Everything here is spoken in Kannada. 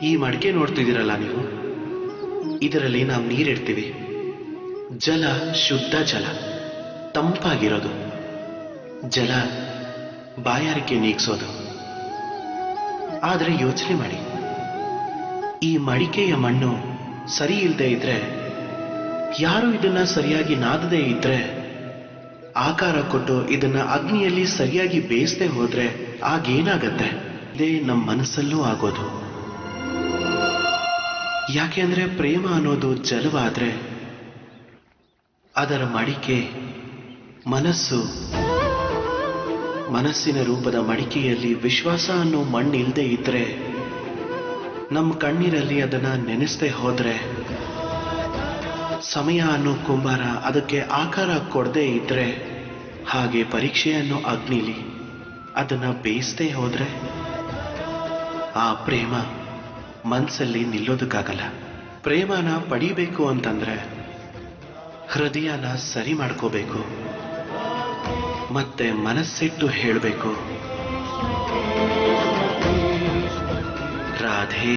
ಈ ಮಡಿಕೆ ನೋಡ್ತಿದ್ದೀರಲ್ಲ ನೀವು, ಇದರಲ್ಲಿ ನಾವು ನೀರಿಡ್ತೀವಿ. ಜಲ ಶುದ್ಧ ಜಲ, ತಂಪಾಗಿರೋದು. ಜಲ ಬಾಯಾರಿಕೆ ನೀಗಿಸೋದು. ಆದರೆ ಯೋಚನೆ ಮಾಡಿ, ಈ ಮಡಿಕೆಯ ಮಣ್ಣು ಸರಿ ಇಲ್ಲದೆ ಇದ್ರೆ, ಯಾರು ಇದನ್ನ ಸರಿಯಾಗಿ ನಾದದೇ ಇದ್ರೆ, ಆಕಾರ ಕೊಟ್ಟು ಇದನ್ನ ಅಗ್ನಿಯಲ್ಲಿ ಸರಿಯಾಗಿ ಬೇಯಿಸದೆ ಹೋದ್ರೆ ಆಗೇನಾಗತ್ತೆ? ಇದೇ ನಮ್ಮ ಮನಸ್ಸಲ್ಲೂ ಆಗೋದು. ಯಾಕೆಂದ್ರೆ ಪ್ರೇಮ ಅನ್ನೋದು ಜಲವಾದ್ರೆ ಅದರ ಮಡಿಕೆ ಮನಸ್ಸು. ಮನಸ್ಸಿನ ರೂಪದ ಮಡಿಕೆಯಲ್ಲಿ ವಿಶ್ವಾಸ ಅನ್ನೋ ಮಣ್ಣಿಲ್ದೇ ಇದ್ರೆ, ನಮ್ಮ ಕಣ್ಣೀರಲ್ಲಿ ಅದನ್ನ ನೆನೆಸದೆ ಹೋದ್ರೆ, ಸಮಯ ಅನ್ನೋ ಕುಂಬಾರ ಅದಕ್ಕೆ ಆಕಾರ ಕೊಡದೇ ಇದ್ರೆ, ಹಾಗೆ ಪರೀಕ್ಷೆ ಅನ್ನೋ ಅಗ್ನಿಲಿ ಅದನ್ನ ಬೇಯಿಸದೆ ಹೋದ್ರೆ, ಆ ಪ್ರೇಮ ಮನಸ್ಸಲ್ಲಿ ನಿಲ್ಲೋದಕ್ಕಾಗಲ್ಲ. ಪ್ರೇಮನ ಪಡಿಬೇಕು ಅಂತಂದ್ರೆ ಹೃದಯನ ಸರಿ ಮಾಡ್ಕೋಬೇಕು, ಮತ್ತೆ ಮನಸ್ಸಿಟ್ಟು ಹೇಳಬೇಕು, ರಾಧೆ.